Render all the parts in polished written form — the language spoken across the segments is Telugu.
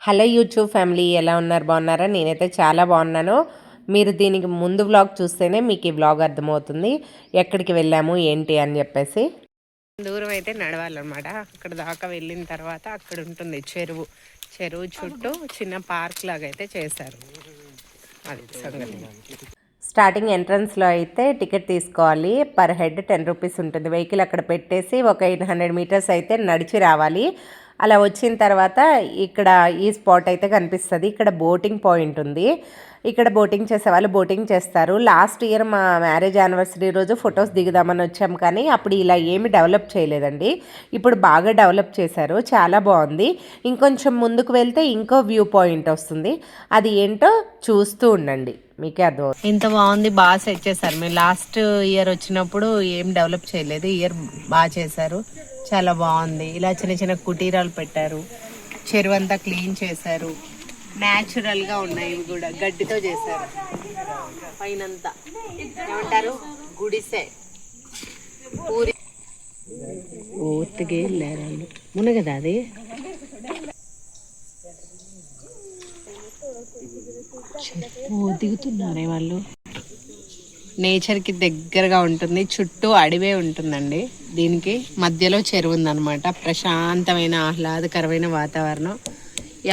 హలో యూట్యూబ్ ఫ్యామిలీ, ఎలా ఉన్నారు? బాగున్నారా? నేనైతే చాలా బాగున్నాను. మీరు దీనికి ముందు వ్లాగ్ చూస్తేనే మీకు ఈ వ్లాగ్ అర్థమవుతుంది ఎక్కడికి వెళ్ళాము ఏంటి అని చెప్పేసి. దూరం అయితే నడవాలన్నమాట. అక్కడ దాకా వెళ్ళిన తర్వాత అక్కడ ఉంటుంది చెరువు. చెరువు చుట్టూ చిన్న పార్క్ లాగా అయితే చేశారు. అది సంగతి. స్టార్టింగ్ ఎంట్రన్స్లో అయితే టికెట్ తీసుకోవాలి. పర్ హెడ్ 10 రూపీస్ ఉంటుంది. వెహికల్ అక్కడ పెట్టేసి ఒక 800 మీటర్స్ అయితే నడిచి రావాలి. అలా వచ్చిన తర్వాత ఇక్కడ ఈ స్పాట్ అయితే కనిపిస్తుంది. ఇక్కడ బోటింగ్ పాయింట్ ఉంది. ఇక్కడ బోటింగ్ చేసే వాళ్ళు బోటింగ్ చేస్తారు. లాస్ట్ ఇయర్ మా మ్యారేజ్ యానివర్సరీ రోజు ఫొటోస్ దిగుదామని వచ్చాం, కానీ అప్పుడు ఇలా ఏమి డెవలప్ చేయలేదండి. ఇప్పుడు బాగా డెవలప్ చేశారు, చాలా బాగుంది. ఇంకొంచెం ముందుకు వెళ్తే ఇంకో వ్యూ పాయింట్ వస్తుంది. అది ఏంటో చూస్తూ ఉండండి, మీకే అర్థం. ఇంత బాగుంది, బాగా సెట్ చేశారు. మేము లాస్ట్ ఇయర్ వచ్చినప్పుడు ఏం డెవలప్ చేయలేదు, ఇయర్ బాగా చేశారు, చాలా బాగుంది. ఇలా చిన్న చిన్న కుటీరాలు పెట్టారు, చెరువు అంతా క్లీన్ చేశారు. న్యాచురల్గా ఉన్నాయి, ఇవి కూడా గడ్డితో చేశారు. పైనంతా ఏమంటారు, గుడిసె పూరి ఓతిగే వెళ్ళారు మొన్న కదా అది. దిగుతున్నారే వాళ్ళు. నేచర్కి దగ్గరగా ఉంటుంది, చుట్టూ అడవే ఉంటుందండి. దీనికి మధ్యలో చెరువు ఉందన్నమాట. ప్రశాంతమైన ఆహ్లాదకరమైన వాతావరణం.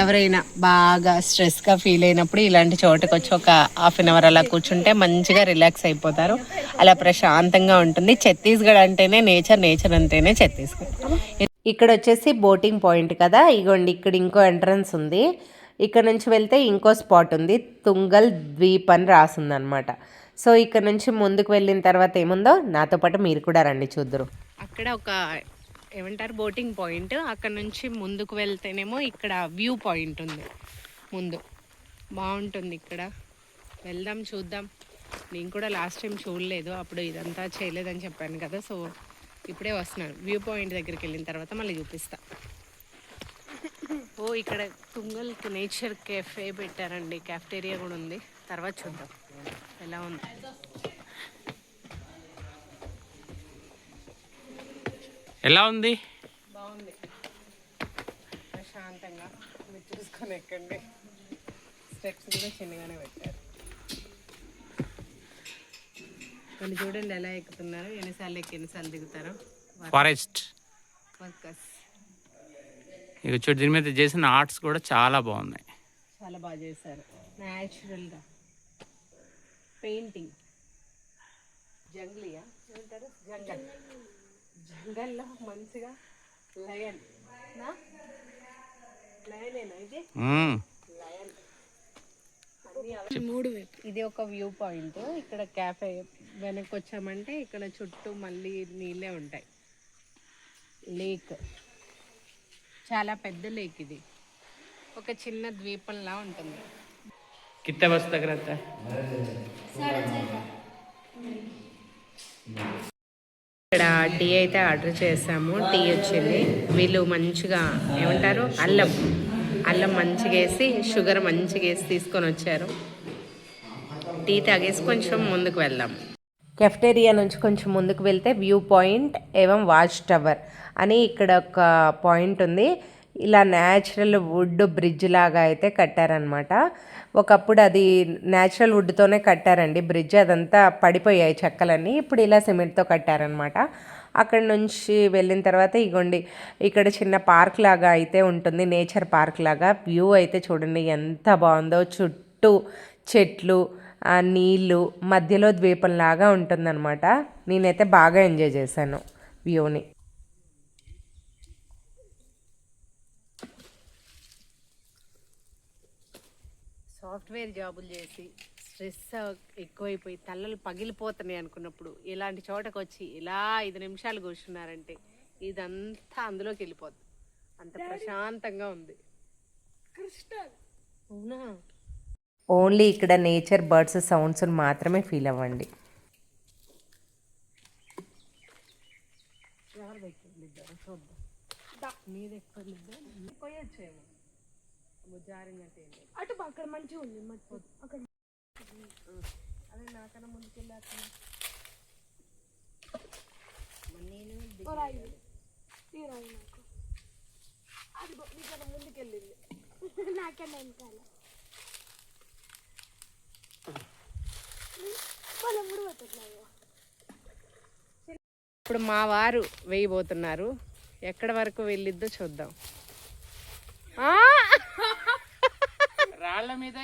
ఎవరైనా బాగా స్ట్రెస్గా ఫీల్ అయినప్పుడు ఇలాంటి చోటుకు వచ్చి ఒక ½ అలా కూర్చుంటే మంచిగా రిలాక్స్ అయిపోతారు. అలా ప్రశాంతంగా ఉంటుంది. ఛత్తీస్గఢ్ అంటేనే నేచర్, నేచర్ అంటేనే ఛత్తీస్గఢ్. ఇక్కడ వచ్చేసి బోటింగ్ పాయింట్ కదా, ఇగోండి ఇక్కడ ఇంకో ఎంట్రన్స్ ఉంది. ఇక్కడ నుంచి వెళ్తే ఇంకో స్పాట్ ఉంది, తుంగల్ ద్వీప్ అని రాసింది అనమాట. సో ఇక్కడ నుంచి ముందుకు వెళ్ళిన తర్వాత ఏముందో నాతో పాటు మీరు కూడా రండి చూద్దరు. అక్కడ ఒక ఏమంటారు బోటింగ్ పాయింట్, అక్కడ నుంచి ముందుకు వెళ్తేనేమో ఇక్కడ వ్యూ పాయింట్ ఉంది ముందు. బాగుంటుంది, ఇక్కడ వెళ్దాం చూద్దాం. నేను కూడా లాస్ట్ టైం చూడలేదు, అప్పుడు ఇదంతా చేయలేదని చెప్పాను కదా. సో ఇప్పుడే వస్తున్నాను. వ్యూ పాయింట్ దగ్గరికి వెళ్ళిన తర్వాత మళ్ళీ చూపిస్తా. ఓ ఇక్కడ తుంగల్ నేచర్ కెఫే పెట్టారండి, క్యాఫ్టేరియా కూడా ఉంది. తర్వాత చూద్దాం ఎలా ఉంది. ఎలా ఉంది? బాగుంది, ప్రశాంతంగా. మీరు చూసుకొని ఎక్కండి. స్టెప్స్ కూడా చిన్నగానే పెట్టారు. కొన్ని చూడండి ఎలా ఎక్కుతున్నారు, ఎన్నిసార్లు ఎక్కి ఎన్నిసార్లు దిగుతారు. Forest workers. ఇక చూడు, దీని మీద చేసిన ఆర్ట్స్ కూడా చాలా బాగున్నాయి, చాలా బాగా చేశారు. న్యాచురల్గా పెయింటింగ్. జంగ్లియా ఏమంటారు, జంగల్. జంగల్లో మంచిగా లయన్ నా లయనేనా ఇది, లయన్. ఇది ఒక వ్యూ పాయింట్. ఇక్కడ క్యాఫే వెనక్కి వచ్చామంటే ఇక్కడ చుట్టూ మళ్ళీ నీళ్ళే ఉంటాయి. లేక్, చాలా పెద్ద లేక్ ఇది. ఒక చిన్న ద్వీపంలా ఉంటుంది. కిత్తే బస్ దగ్గర ఇక్కడ టీ అయితే ఆర్డర్ చేసాము. టీ వచ్చింది. వీళ్ళు మంచిగా ఏమంటారు అల్లం అల్లం మంచిగా వేసి, షుగర్ మంచిగా వేసి తీసుకొని వచ్చారు. టీ తాగేసి కొంచెం ముందుకు వెళ్దాం. కెఫ్టేరియా నుంచి కొంచెం ముందుకు వెళ్తే వ్యూ పాయింట్ ఏవం వాచ్ టవర్ అని ఇక్కడ ఒక పాయింట్ ఉంది. ఇలా న్యాచురల్ వుడ్ బ్రిడ్జ్ లాగా అయితే కట్టారనమాట. ఒకప్పుడు అది న్యాచురల్ వుడ్తోనే కట్టారండి బ్రిడ్జ్, అదంతా పడిపోయాయి చెక్కలన్నీ. ఇప్పుడు ఇలా సిమెంట్తో కట్టారనమాట. అక్కడ నుంచి వెళ్ళిన తర్వాత ఇగోండి ఇక్కడ చిన్న పార్క్ లాగా అయితే ఉంటుంది, నేచర్ పార్క్ లాగా. వ్యూ అయితే చూడండి ఎంత బాగుందో, చుట్టూ చెట్లు, నీళ్ళు, మధ్యలో ద్వీపంలాగా ఉంటుందన్నమాట. నేనైతే బాగా ఎంజాయ్ చేశాను వ్యూని. సాఫ్ట్వేర్ జాబులు చేసి స్ట్రెస్ ఎక్కువైపోయి తలలు పగిలిపోతున్నాయి అనుకున్నప్పుడు ఇలాంటి చోటకు వచ్చి ఇలా 5 నిమిషాలు కూర్చున్నారంటే ఇదంతా అందులోకి వెళ్ళిపోద్ది. అంత ప్రశాంతంగా ఉంది. అవునా, ఓన్లీ ఇక్కడ నేచర్, బర్డ్స్ సౌండ్స్ మాత్రమే ఫీల్ అవ్వండి. అటు అక్కడ మంచిగా ఉంది, అక్కడ అదే నాకన్నా ముందుకెళ్ళి అది ముందుకెళ్ళింది. ఇక్కడ వెనకాల పొలం కూడా పోతున్నాయి. ఇప్పుడు మా వారు వేయబోతున్నారు. ఎక్కడి వరకు వెళ్ళిద్దో చూద్దాం. రాళ్ళ మీద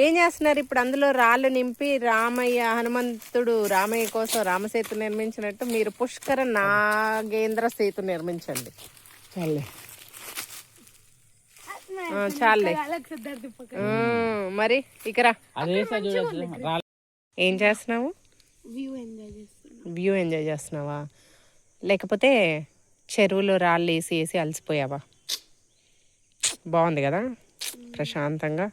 ఏం చేస్తున్నారు ఇప్పుడు? అందులో రాళ్ళు నింపి రామయ్య హనుమంతుడు రామయ్య కోసం రామసేతు నిర్మించినట్టు మీరు పుష్కర నాగేంద్ర సేతు నిర్మించండి. చాలే మరి ఇకరా. ఏం చేస్తున్నావు? వ్యూ ఎంజాయ్ చేస్తున్నావా? లేకపోతే చెరువులో రాళ్ళు వేసి అలసిపోయావా? బాగుంది కదా, ప్రశాంతంగా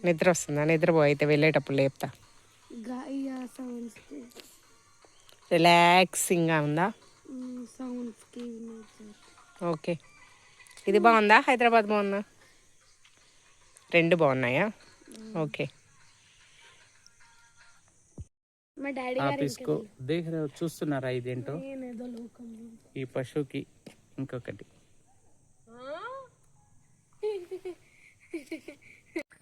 నిద్ర వస్తుందా? నిద్రపో అయితే, వెళ్ళేటప్పుడు లేపుతా. రిలాక్సింగ్గా ఉందా? ఓకే. ఇది బాగుందా? హైదరాబాద్ బాగుందా? రెండు బాగున్నాయా? ఓకే. ఆఫీస్కు చూస్తున్నారా? ఇదేంటో ఈ పశువుకి ఇంకొకటి.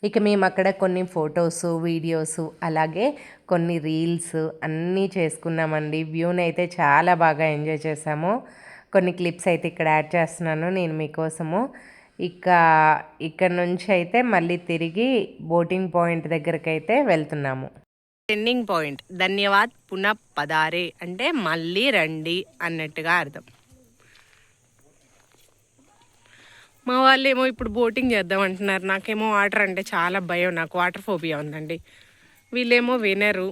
ఇక మేము అక్కడ కొన్ని ఫొటోస్, వీడియోస్, అలాగే కొన్ని రీల్స్ అన్నీ చేసుకున్నామండి. వ్యూని అయితే చాలా బాగా ఎంజాయ్ చేసాము. కొన్ని క్లిప్స్ అయితే ఇక్కడ యాడ్ చేస్తున్నాను నేను మీకోసము. ఇక్కడ నుంచి అయితే మళ్ళీ తిరిగి బోటింగ్ పాయింట్ దగ్గరికి అయితే వెళ్తున్నాము. Ending point. ధన్యవాద్ పునః పదారే అంటే మళ్ళీ రండి అన్నట్టుగా అర్థం. మా వాళ్ళేమో ఇప్పుడు బోటింగ్ చేద్దాం అంటున్నారు. నాకేమో వాటర్ అంటే చాలా భయం. నాకు వాటర్ ఫోబియా ఉందండి. వీళ్ళేమో వినరు.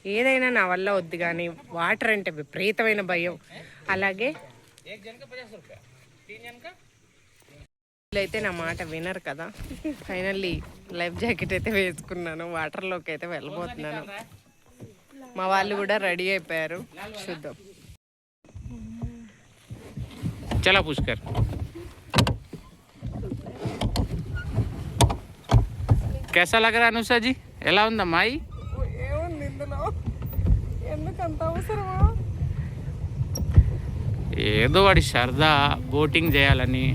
ఏదైనా నా వల్ల వద్దు, కానీ వాటర్ అంటే విపరీతమైన భయం. అలాగే వీళ్ళైతే నా మాట వినరు కదా. ఫైనల్లీ లైఫ్ జాకెట్ అయితే వేసుకున్నాను. వాటర్లోకి అయితే వెళ్ళబోతున్నాను. మా వాళ్ళు కూడా రెడీ అయిపోయారు. చూద్దాం. చలా పుష్కర్. कैसा लग रहा है अनुषा जी? ఎలా ఉందమ్మా? ఏముంది ఇందులో? ఎందుకంత అవసరమా? ఏదో వాడి సరదా బోటింగ్ చేయాలని.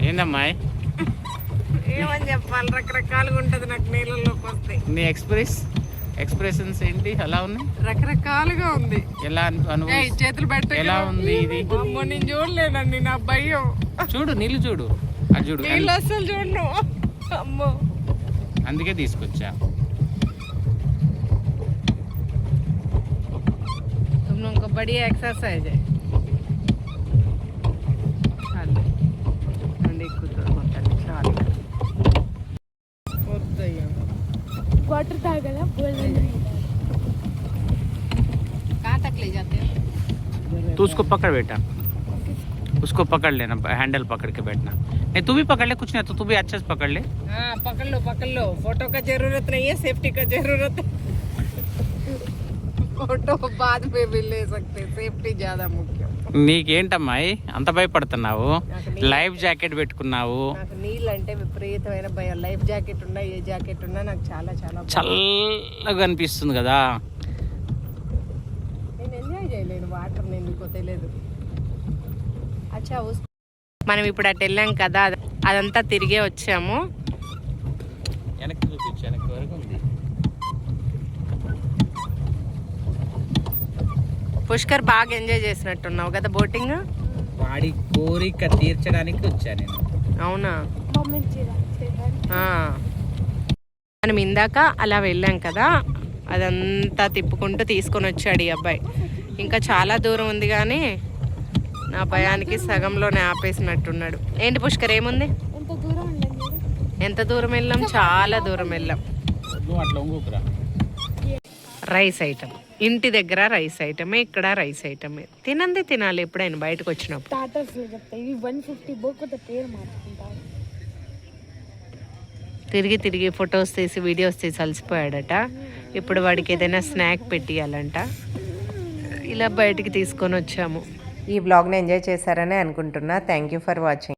ఏందమ్మా? ఏమని చెప్పాలి, రకరకాలుగా ఉంటుంది నాకు నీళ్ళలోకి వస్తే. నీ ఎక్స్ప్రెషన్స్ ఏంటి ఎలా ఉన్నాయి? రకరకాలుగా ఉంది. ఎలా చేతులు పెట్ట ఎలా ఉంది ఇది? అమ్మో నేను చూడలేనండి, నా భయం. చూడు నీళ్ళు చూడు, అది చూడు. నీళ్ళు అసలు చూడను. అమ్మో, అందుకే తీసుకొచ్చా. तुम बढ़िया एक्सरसाइज है. वाटर तागला कहाँ तक ले जाते हो? तू उसको पकड़ बेटा, उसको पकड़ लेना, हैंडल पकड़ के बैठना. नहीं तू भी पकड़ ले, कुछ नहीं तो तू भी अच्छे से पकड़ ले. हाँ पकड़ लो. फोटो का जरूरत नहीं है, सेफ्टी का जरूरत है. फोटो बाद में भी ले सकते, సేఫ్టీ ज़्यादा ముఖ్యం. నీకేంటమ్మాయి అంత భయపడుతున్నావు? లైఫ్ జాకెట్ పెట్టుకున్నావు. నాకు నీళ్ళు అంటే విపరీతమైన భయం. లైఫ్ జాకెట్ ఉన్నా ఏ జాకెట్ ఉన్నా నాకు చాలా చల్లగా అనిపిస్తుంది కదా. నేను ఎంజాయ్ చేయలేను వాటర్, ఎందుకో తెలియదు. అచ్చా మనం ఇప్పుడు అటు వెళ్ళాం కదా, అదంతా తిరిగే వచ్చాము. వెనక్కి చూపించు, వెనక్కి వరకు ఉంది. పుష్కర్ బాగా ఎంజాయ్ చేసినట్టున్నావు కదా బోటింగ్. వాడి కోరిక తీర్చడానికి వచ్చా నేను. అవునా? మనం ఇందాక అలా వెళ్ళాం కదా, అదంతా తిప్పుకుంటూ తీసుకొని వచ్చాడు ఈ అబ్బాయి. ఇంకా చాలా దూరం ఉంది, కానీ నా భయానికి సగంలోనే ఆపేసినట్టున్నాడు. ఏంటి పుష్కర్, ఏముంది? ఎంత దూరం వెళ్ళాం? చాలా దూరం వెళ్ళాం. రైస్ ఐటమ్, ఇంటి దగ్గర రైస్ ఐటమే, ఇక్కడ రైస్ ఐటమే. తినాలి ఎప్పుడైనా బయటకు వచ్చినప్పుడు. తిరిగి ఫొటోస్ తీసి వీడియోస్ తీసి అలసిపోయాడట. ఇప్పుడు వాడికి ఏదైనా స్నాక్ పెట్టియాలంట. ఇలా బయటికి తీసుకొని వచ్చాము. ఈ వ్లాగ్ని ఎంజాయ్ చేశారని అనుకుంటున్నా. Thank you for watching.